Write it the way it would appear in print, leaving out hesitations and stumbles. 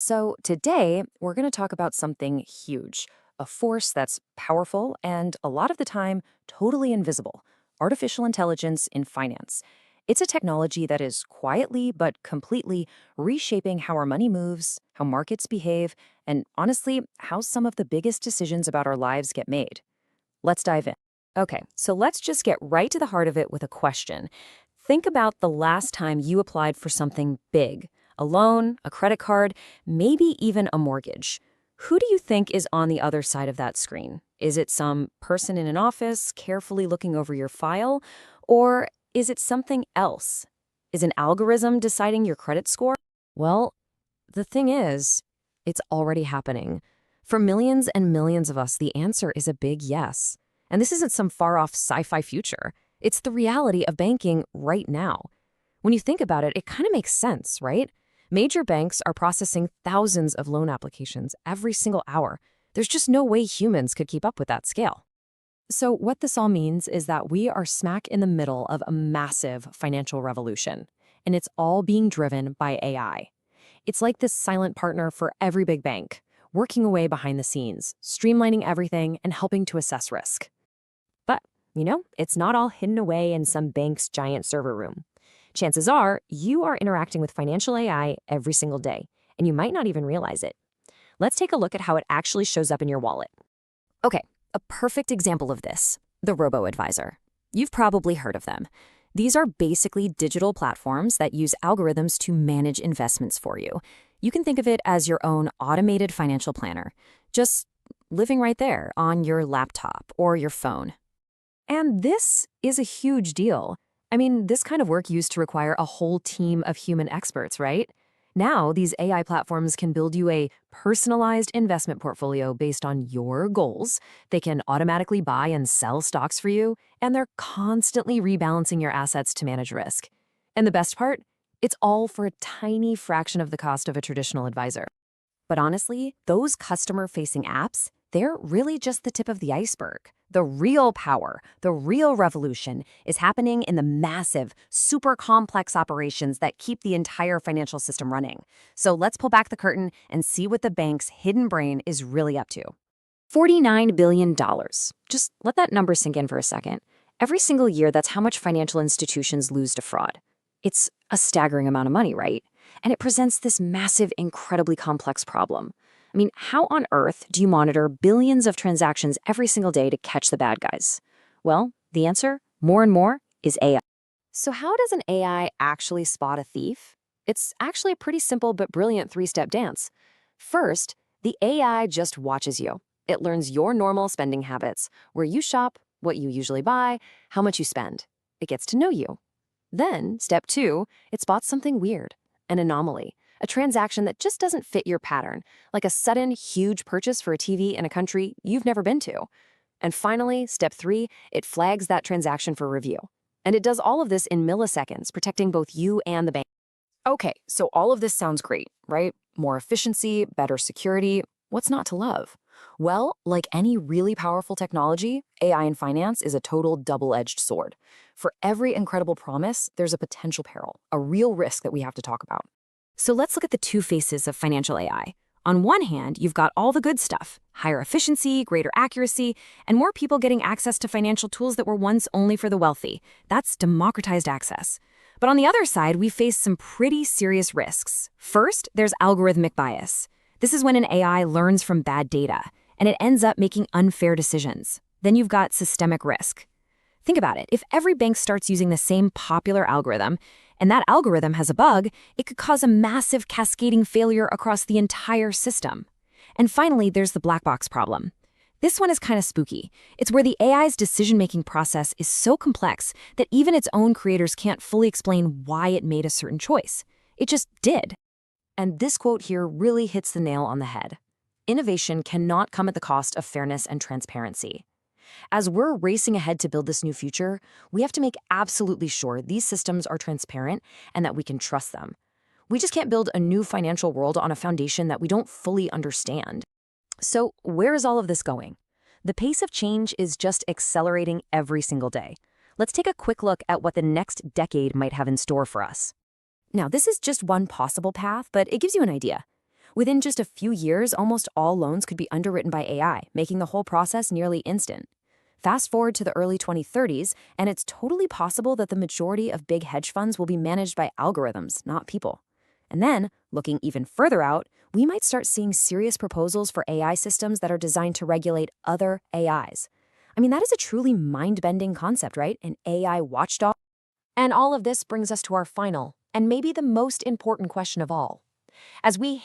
So, today we're going to talk about something huge, a force that's powerful and a lot of the time totally invisible: artificial intelligence in finance. It's a technology that is quietly but completely reshaping how our money moves, how markets behave, and honestly, how some of the biggest decisions about our lives get made. Let's dive in. Okay, so let's just get right to the heart of it with a question. Think about the last time you applied for something big: a loan, a credit card, maybe even a mortgage. Who do you think is on the other side of that screen? Is it some person in an office carefully looking over your file? Or is it something else? Is an algorithm deciding your credit score? Well, the thing is, it's already happening. For millions and millions of us, the answer is a big yes. And this isn't some far-off sci-fi future. It's the reality of banking right now. When you think about it, it kind of makes sense, right? Major banks are processing thousands of loan applications every single hour. There's just no way humans could keep up with that scale. So what this all means is that we are smack in the middle of a massive financial revolution, and it's all being driven by AI. It's like this silent partner for every big bank, working away behind the scenes, streamlining everything and helping to assess risk. But, it's not all hidden away in some bank's giant server room. Chances are you are interacting with financial AI every single day, and you might not even realize it. Let's take a look at how it actually shows up in your wallet. Okay, a perfect example of this: the robo-advisor. You've probably heard of them. These are basically digital platforms that use algorithms to manage investments for you. You can think of it as your own automated financial planner, just living right there on your laptop or your phone. And this is a huge deal. I mean, this kind of work used to require a whole team of human experts, right? Now, these AI platforms can build you a personalized investment portfolio based on your goals. They can automatically buy and sell stocks for you, and they're constantly rebalancing your assets to manage risk. And the best part? It's all for a tiny fraction of the cost of a traditional advisor. But honestly, those customer-facing apps, they're really just the tip of the iceberg. The real power, the real revolution is happening in the massive, super complex operations that keep the entire financial system running. So let's pull back the curtain and see what the bank's hidden brain is really up to. $49 billion. Just let that number sink in for a second. Every single year, that's how much financial institutions lose to fraud. It's a staggering amount of money, right? And it presents this massive, incredibly complex problem. I mean, how on earth do you monitor billions of transactions every single day to catch the bad guys? Well, the answer, more and more, is AI. So how does an AI actually spot a thief? It's actually a pretty simple but brilliant three-step dance. First, the AI just watches you. It learns your normal spending habits, where you shop, what you usually buy, how much you spend. It gets to know you. Then, step two, it spots something weird, an anomaly, a transaction that just doesn't fit your pattern, like a sudden, huge purchase for a TV in a country you've never been to. And finally, step three, it flags that transaction for review. And it does all of this in milliseconds, protecting both you and the bank. Okay, so all of this sounds great, right? More efficiency, better security. What's not to love? Well, like any really powerful technology, AI in finance is a total double-edged sword. For every incredible promise, there's a potential peril, a real risk that we have to talk about. So let's look at the two faces of financial AI. On one hand, you've got all the good stuff: higher efficiency, greater accuracy, and more people getting access to financial tools that were once only for the wealthy. That's democratized access. But on the other side, we face some pretty serious risks. First, there's algorithmic bias. This is when an AI learns from bad data, and it ends up making unfair decisions. Then you've got systemic risk. Think about it. If every bank starts using the same popular algorithm, and that algorithm has a bug, it could cause a massive cascading failure across the entire system. And finally, there's the black box problem. This one is kind of spooky. It's where the AI's decision-making process is so complex that even its own creators can't fully explain why it made a certain choice. It just did. And this quote here really hits the nail on the head. Innovation cannot come at the cost of fairness and transparency. As we're racing ahead to build this new future, we have to make absolutely sure these systems are transparent and that we can trust them. We just can't build a new financial world on a foundation that we don't fully understand. So where is all of this going? The pace of change is just accelerating every single day. Let's take a quick look at what the next decade might have in store for us. Now, this is just one possible path, but it gives you an idea. Within just a few years, almost all loans could be underwritten by AI, making the whole process nearly instant. Fast forward to the early 2030s, and it's totally possible that the majority of big hedge funds will be managed by algorithms, not people. And then, looking even further out, we might start seeing serious proposals for AI systems that are designed to regulate other AIs. I mean, that is a truly mind-bending concept, right? An AI watchdog. And all of this brings us to our final, and maybe the most important question of all. As we